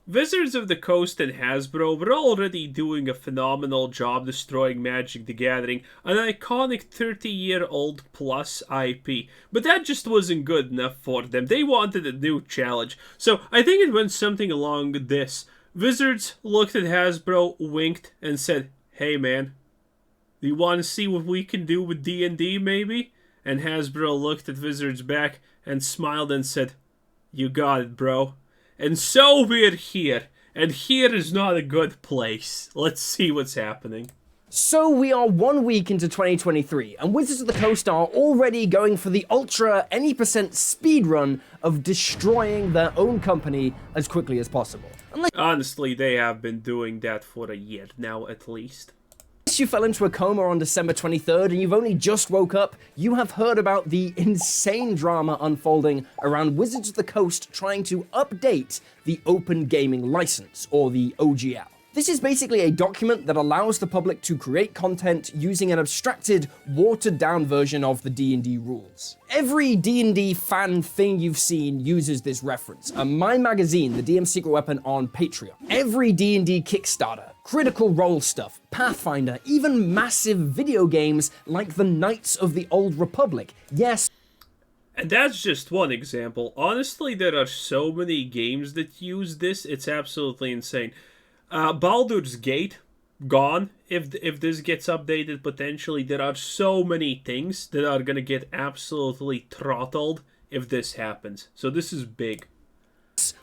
Wizards of the Coast and Hasbro were already doing a phenomenal job destroying Magic the Gathering, an iconic 30-year-old plus IP. But that just wasn't good enough for them. They wanted a new challenge. So I think it went something along this. Wizards looked at Hasbro, winked, and said, "Hey man, do you want to see what we can do with D&D maybe?" And Hasbro looked at Wizards back and smiled and said, "You got it, bro." And so we're here, and here is not a good place. Let's see what's happening. So we are 1 week into 2023, and Wizards of the Coast are already going for the ultra any percent speed run of destroying their own company as quickly as possible. Honestly, they have been doing that for a year now at least. Unless you fell into a coma on December 23rd and you've only just woke up, you have heard about the insane drama unfolding around Wizards of the Coast trying to update the Open Gaming License, or the OGL. This is basically a document that allows the public to create content using an abstracted, watered-down version of the D&D rules. Every D&D fan thing you've seen uses this reference. My Magazine, the DM Secret Weapon on Patreon. Every D&D Kickstarter, Critical Role stuff, Pathfinder, even massive video games like the Knights of the Old Republic. Yes. And that's just one example. Honestly, there are so many games that use this, it's absolutely insane. Baldur's Gate, gone if this gets updated potentially. There are so many things that are gonna get absolutely throttled if this happens. So this is big.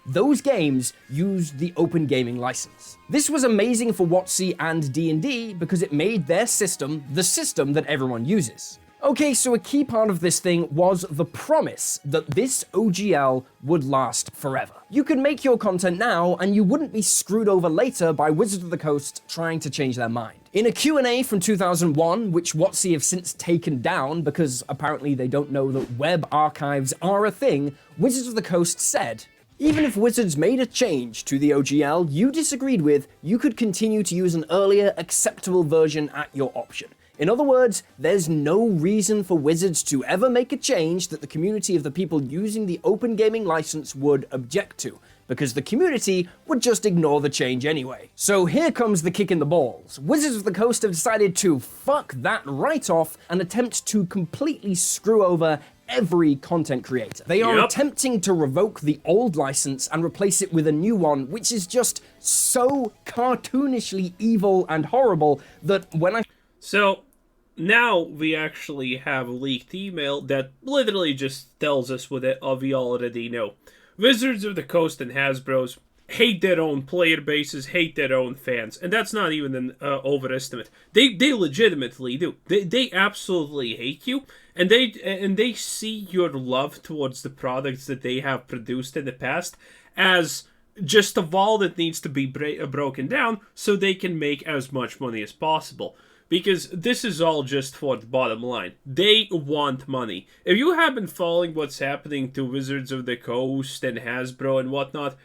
Those games used the Open Gaming License. This was amazing for WotC and D&D because it made their system the system that everyone uses. Okay, so a key part of this thing was the promise that this OGL would last forever. You could make your content now and you wouldn't be screwed over later by Wizards of the Coast trying to change their mind. In a Q&A from 2001, which WotC have since taken down because apparently they don't know that web archives are a thing, Wizards of the Coast said, "Even if Wizards made a change to the OGL you disagreed with, you could continue to use an earlier, acceptable version at your option. In other words, there's no reason for Wizards to ever make a change that the community of the people using the Open Gaming License would object to, because the community would just ignore the change anyway." So here comes the kick in the balls. Wizards of the Coast have decided to fuck that right off and attempt to completely screw over every content creator. They are attempting to revoke the old license and replace it with a new one, which is just so cartoonishly evil and horrible that when I... So, now we actually have a leaked email that literally just tells us what we already know. Wizards of the Coast and Hasbro's hate their own player bases, hate their own fans, and that's not even an overestimate. They legitimately do. They absolutely hate you, and they see your love towards the products that they have produced in the past as just a wall that needs to be broken down so they can make as much money as possible. Because this is all just for the bottom line. They want money. If you have been following what's happening to Wizards of the Coast and Hasbro and whatnot,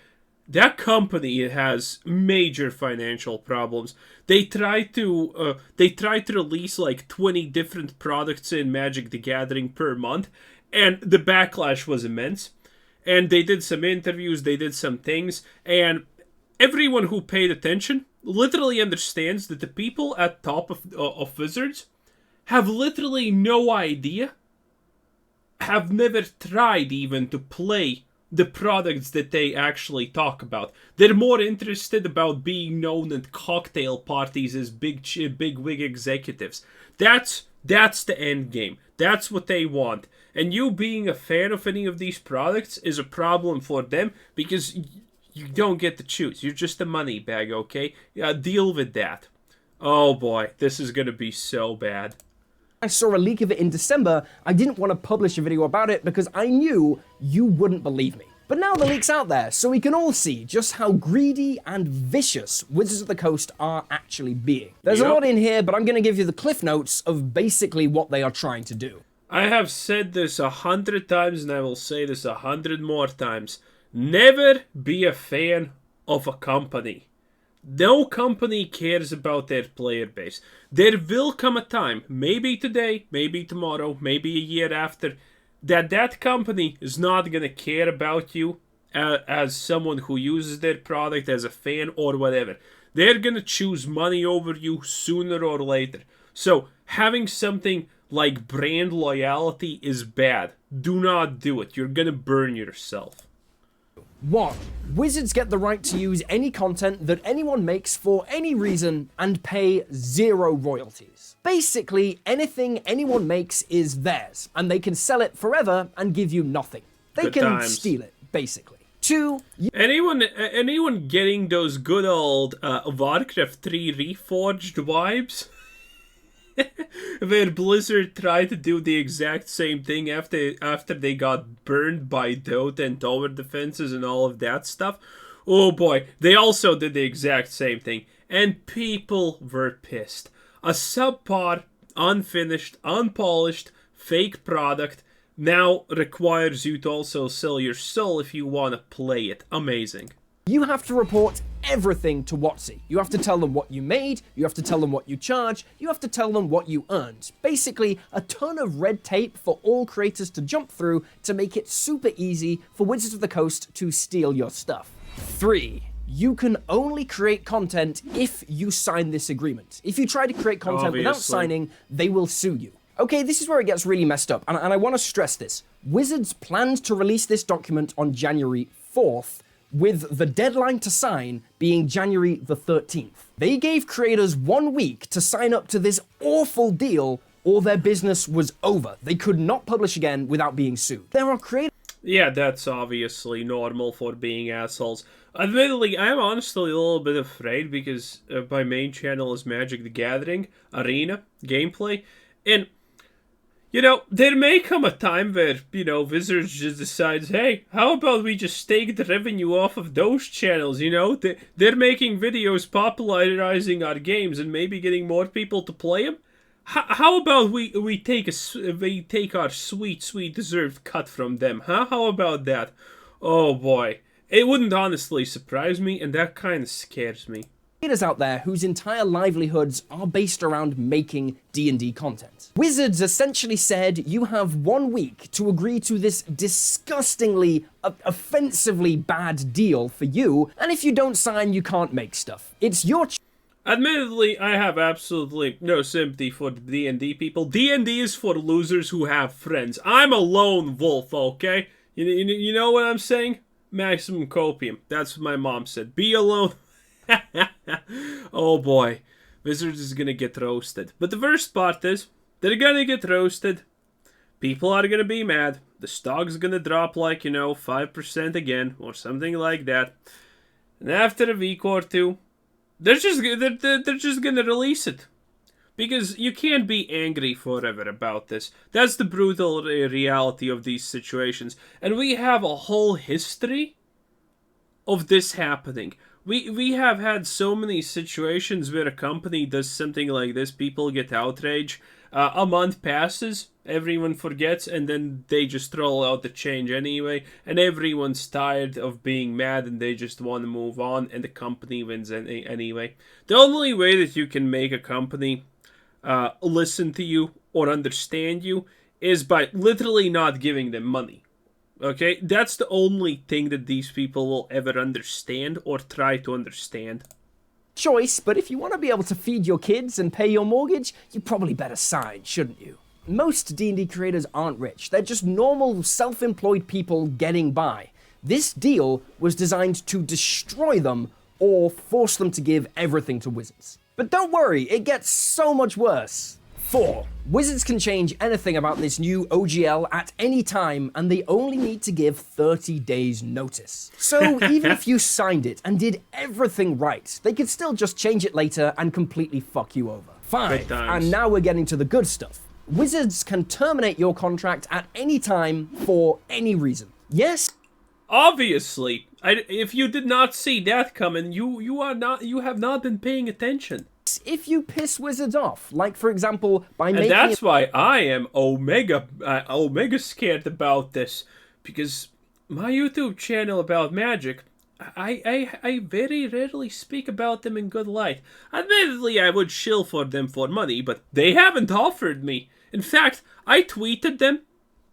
that company has major financial problems. They tried to release like 20 different products in Magic the Gathering per month, and the backlash was immense. And they did some interviews, they did some things, and everyone who paid attention literally understands that the people at top of Wizards have literally no idea, have never tried even to play the products that they actually talk about. They're more interested about being known at cocktail parties as big wig executives. That's the end game. That's what they want. And you being a fan of any of these products is a problem for them because you don't get to choose. You're just a money bag, okay? Deal with that. Oh boy, this is gonna be so bad. I saw a leak of it in December, I didn't want to publish a video about it because I knew you wouldn't believe me. But now the leak's out there, so we can all see just how greedy and vicious Wizards of the Coast are actually being. There's a lot in here, but I'm going to give you the cliff notes of basically what they are trying to do. I have said this 100 times, and I will say this 100 more times. Never be a fan of a company. No company cares about their player base. There will come a time, maybe today, maybe tomorrow, maybe a year after, that company is not going to care about you as someone who uses their product, as a fan or whatever. They're gonna choose money over you sooner or later. So having something like brand loyalty is bad. Do not do it. You're gonna burn yourself. 1. Wizards get the right to use any content that anyone makes for any reason and pay 0 royalties. Basically, anything anyone makes is theirs, and they can sell it forever and give you nothing. They Good can times. steal it, basically. 2. Anyone getting those good old Warcraft 3 Reforged vibes? Where Blizzard tried to do the exact same thing after they got burned by Dota and tower defenses and all of that stuff. Oh boy, they also did the exact same thing, and people were pissed. A subpar, unfinished, unpolished, fake product now requires you to also sell your soul if you want to play it. Amazing. You have to report everything to WotC. You have to tell them what you made, you have to tell them what you charge, you have to tell them what you earned. Basically, a ton of red tape for all creators to jump through to make it super easy for Wizards of the Coast to steal your stuff. 3. You can only create content if you sign this agreement. If you try to create content without Obviously. signing, they will sue you. Okay, this is where it gets really messed up, and I want to stress this. Wizards planned to release this document on January 4th, with the deadline to sign being January the 13th. They gave creators 1 week to sign up to this awful deal, or their business was over. They could not publish again without being sued. There are creators... Yeah, that's obviously normal for being assholes. Admittedly, I'm honestly a little bit afraid because my main channel is Magic the Gathering, Arena, gameplay, and you know, there may come a time where, you know, Wizards just decides, hey, how about we just take the revenue off of those channels, you know? They're making videos popularizing our games and maybe getting more people to play them. How about we take our sweet deserved cut from them, huh? How about that? Oh boy. It wouldn't honestly surprise me, and that kind of scares me. out there whose entire livelihoods are based around making D&D content. Wizards essentially said you have 1 week to agree to this disgustingly, offensively bad deal for you, and if you don't sign, you can't make stuff. It's your Admittedly, I have absolutely no sympathy for the D&D people. D&D is for losers who have friends. I'm a lone wolf, okay? You know what I'm saying? Maximum copium. That's what my mom said. Be alone. Oh boy. Wizards is gonna get roasted. But the worst part is, they're gonna get roasted. People are gonna be mad. The stock's gonna drop like, 5% again, or something like that. And after a week or two, they're just gonna release it. Because you can't be angry forever about this. That's the brutal reality of these situations. And we have a whole history of this happening. We have had so many situations where a company does something like this, people get outraged, a month passes, everyone forgets, and then they just roll out the change anyway, and everyone's tired of being mad and they just want to move on, and the company wins anyway. The only way that you can make a company listen to you or understand you is by literally not giving them money. Okay, that's the only thing that these people will ever understand or try to understand. choice, but if you want to be able to feed your kids and pay your mortgage, you probably better sign, shouldn't you? Most D&D creators aren't rich. They're just normal, self-employed people getting by. This deal was designed to destroy them or force them to give everything to Wizards. But don't worry, it gets so much worse. 4. Wizards can change anything about this new OGL at any time, and they only need to give 30 days notice. So even if you signed it and did everything right, they could still just change it later and completely fuck you over. 5. And now we're getting to the good stuff. Wizards can terminate your contract at any time for any reason. Yes? Obviously. If you did not see that coming, you have not been paying attention. If you piss Wizards off, like for example by making and that's why I am omega scared about this, because my YouTube channel about Magic, I very rarely speak about them in good light. Admittedly, I would shill for them for money, but they haven't offered me. In fact, I tweeted them,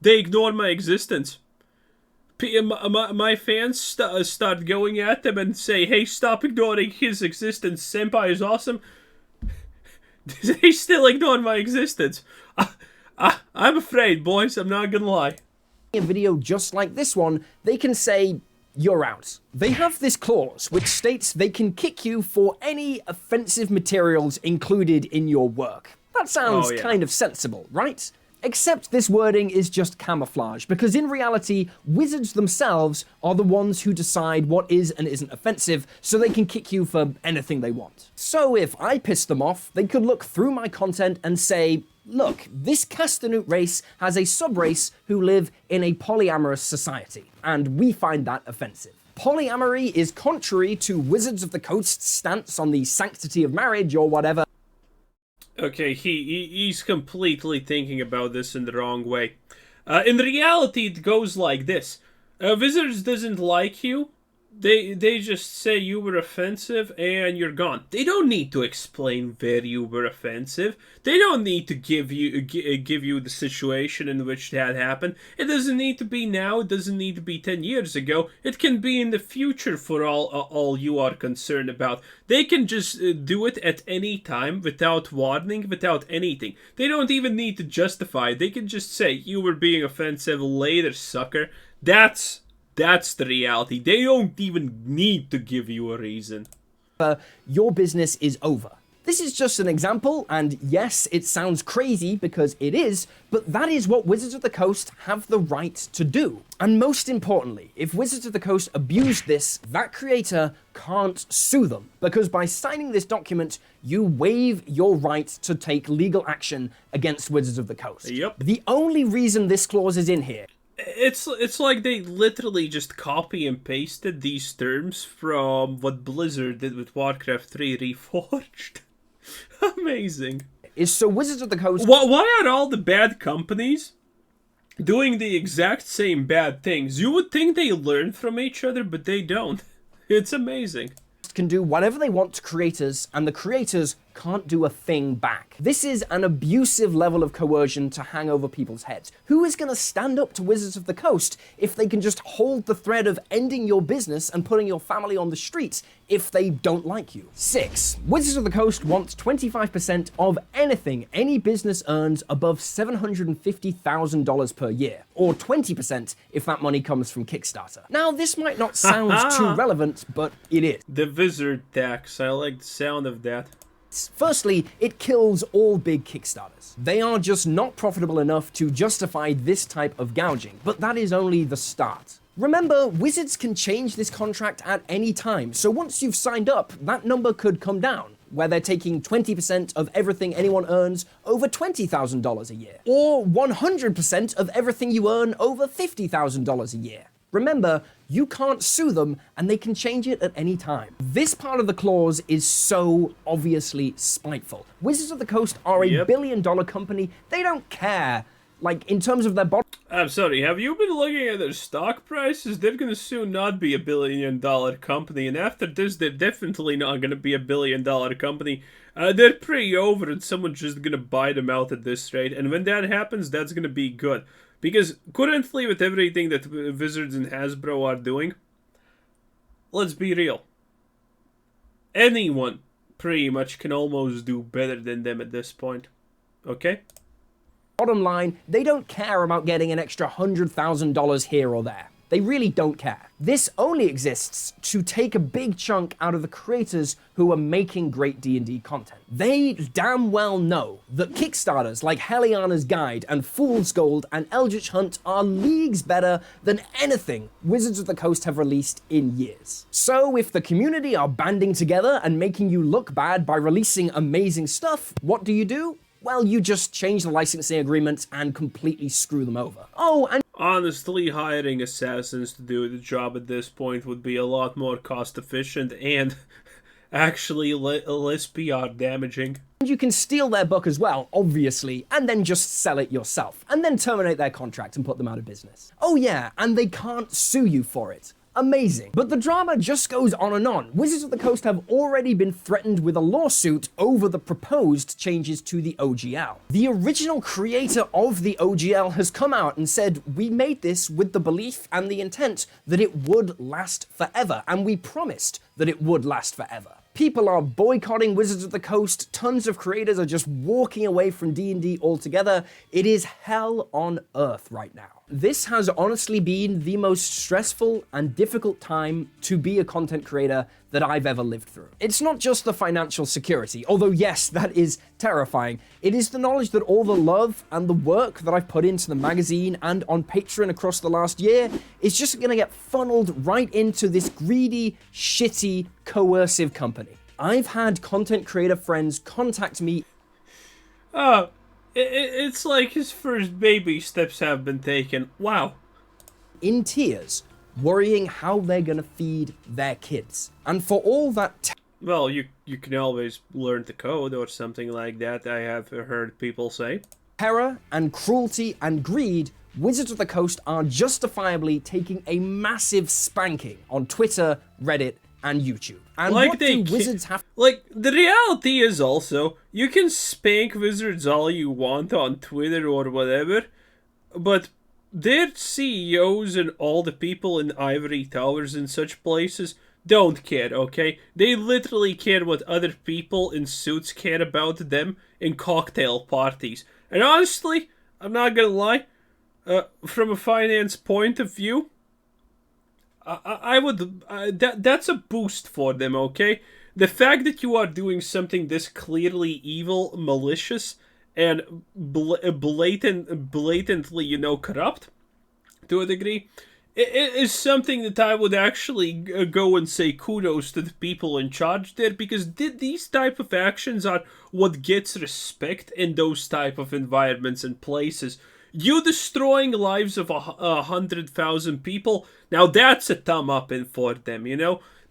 they ignored my existence. My fans start going at them and say, hey, stop ignoring his existence. Senpai is awesome. They still ignore my existence. I'm afraid, boys. I'm not gonna lie. A video just like this one, they can say, you're out. They have this clause which states they can kick you for any offensive materials included in your work. That sounds kind of sensible, right? Except this wording is just camouflage, because in reality, wizards themselves are the ones who decide what is and isn't offensive, so they can kick you for anything they want. So if I piss them off, they could look through my content and say, look, this Castanute race has a subrace who live in a polyamorous society, and we find that offensive. Polyamory is contrary to Wizards of the Coast's stance on the sanctity of marriage or whatever. Okay, he's completely thinking about this in the wrong way. In reality, it goes like this. Wizards doesn't like you. They just say you were offensive and you're gone. They don't need to explain where you were offensive. They don't need to give you the situation in which that happened. It doesn't need to be now. It doesn't need to be 10 years ago. It can be in the future for all you are concerned about. They can just do it at any time without warning, without anything. They don't even need to justify it. They can just say you were being offensive later, sucker. That's the reality. They don't even need to give you a reason. Your business is over. This is just an example, and yes, it sounds crazy because it is, but that is what Wizards of the Coast have the right to do. And most importantly, if Wizards of the Coast abuse this, that creator can't sue them, because by signing this document, you waive your right to take legal action against Wizards of the Coast. Yep. The only reason this clause is in here, it's like they literally just copy and pasted these terms from what Blizzard did with Warcraft 3 Reforged. Amazing. Is so Wizards of the Coast... Why are all the bad companies doing the exact same bad things? You would think they learn from each other, but they don't. It's amazing. Can do whatever they want to creators, and the creators can't do a thing back. This is an abusive level of coercion to hang over people's heads. Who is going to stand up to Wizards of the Coast if they can just hold the thread of ending your business and putting your family on the streets if they don't like you? 6. Wizards of the Coast wants 25% of anything any business earns above $750,000 per year, or 20% if that money comes from Kickstarter. Now, this might not sound too relevant, but it is. The Wizard tax. I like the sound of that. Firstly, it kills all big Kickstarters. They are just not profitable enough to justify this type of gouging, but that is only the start. Remember, Wizards can change this contract at any time, so once you've signed up, that number could come down, where they're taking 20% of everything anyone earns over $20,000 a year, or 100% of everything you earn over $50,000 a year. Remember, you can't sue them, and they can change it at any time. This part of the clause is so obviously spiteful. Wizards of the Coast are a billion-dollar company. They don't care. Like, in terms of their bottom... I'm sorry, have you been looking at their stock prices? They're gonna soon not be a billion-dollar company, and after this, they're definitely not gonna be a billion-dollar company. They're pretty over, and someone's just gonna buy them out at this rate, and when that happens, that's gonna be good. Because currently, with everything that Wizards and Hasbro are doing, let's be real. Anyone pretty much can almost do better than them at this point. Okay? Bottom line, they don't care about getting an extra $100,000 here or there. They really don't care. This only exists to take a big chunk out of the creators who are making great D&D content. They damn well know that Kickstarters like Helliana's Guide and Fool's Gold and Eldritch Hunt are leagues better than anything Wizards of the Coast have released in years. So if the community are banding together and making you look bad by releasing amazing stuff, what do? Well, you just change the licensing agreement and completely screw them over. Oh, and honestly, hiring assassins to do the job at this point would be a lot more cost efficient and actually less PR damaging. You can steal their book as well, obviously, and then just sell it yourself, and then terminate their contract and put them out of business. Oh yeah, and they can't sue you for it. Amazing. But the drama just goes on and on. Wizards of the Coast have already been threatened with a lawsuit over the proposed changes to the OGL. The original creator of the OGL has come out and said, we made this with the belief and the intent that it would last forever, and we promised that it would last forever. People are boycotting Wizards of the Coast, tons of creators are just walking away from D&D altogether. It is hell on earth right now. This has honestly been the most stressful and difficult time to be a content creator that I've ever lived through. It's not just the financial security, although yes, that is terrifying. It is the knowledge that all the love and the work that I've put into the magazine and on Patreon across the last year is just gonna get funneled right into this greedy, shitty, coercive company. I've had content creator friends contact me. It's like his first baby steps have been taken. Wow. In tears, worrying how they're gonna feed their kids. And for all that well, you can always learn to code or something like that, I have heard people say. Terror and cruelty and greed, Wizards of the Coast are justifiably taking a massive spanking on Twitter, Reddit, and YouTube. And like what do Wizards have? Like, the reality is also, you can spank Wizards all you want on Twitter or whatever, but their CEOs and all the people in ivory towers and such places don't care, okay? They literally care what other people in suits care about them in cocktail parties. And honestly, I'm not gonna lie, from a finance point of view, I would, that's a boost for them, okay? The fact that you are doing something this clearly evil, malicious, and blatantly, corrupt, to a degree, it is something that I would actually go and say kudos to the people in charge there, because these type of actions are what gets respect in those type of environments and places. You destroying lives of 100,000 people, now that's a thumb up in for them,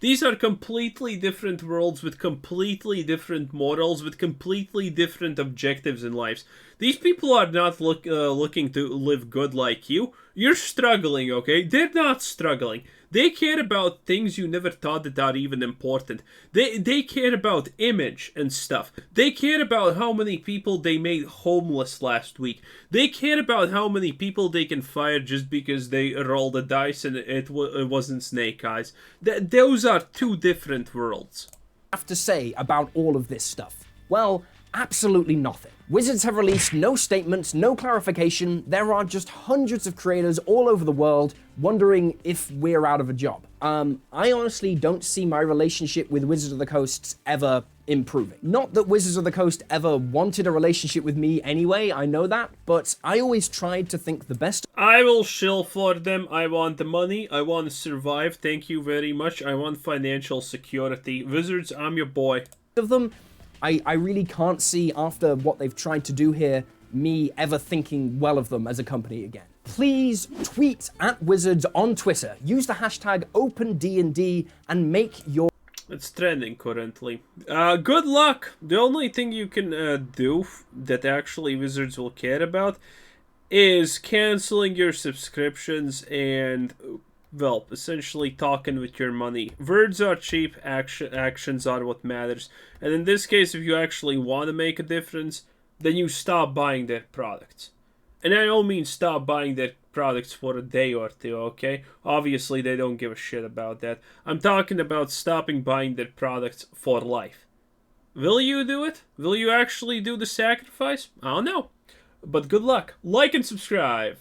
These are completely different worlds with completely different morals, with completely different objectives in lives. These people are not looking to live good like you. You're struggling, okay? They're not struggling. They care about things you never thought that are even important. They care about image and stuff. They care about how many people they made homeless last week. They care about how many people they can fire just because they rolled a dice and it wasn't Snake Eyes. Those are two different worlds. Have to say about all of this stuff? Well, absolutely nothing. Wizards have released no statements, no clarification. There are just hundreds of creators all over the world wondering if we're out of a job. I honestly don't see my relationship with Wizards of the Coast ever improving. Not that Wizards of the Coast ever wanted a relationship with me anyway, I know that, but I always tried to think the best. I will shill for them. I want the money. I want to survive. Thank you very much. I want financial security. Wizards, I'm your boy. Of them, I really can't see, after what they've tried to do here, me ever thinking well of them as a company again. Please tweet at Wizards on Twitter. Use the hashtag OpenDnD and make your... It's trending currently. Good luck! The only thing you can do that actually Wizards will care about is canceling your subscriptions and, well, essentially talking with your money. Words are cheap, actions are what matters. And in this case, if you actually want to make a difference, then you stop buying their products. And I don't mean stop buying their products for a day or two, okay? Obviously, they don't give a shit about that. I'm talking about stopping buying their products for life. Will you do it? Will you actually do the sacrifice? I don't know. But good luck. Like and subscribe.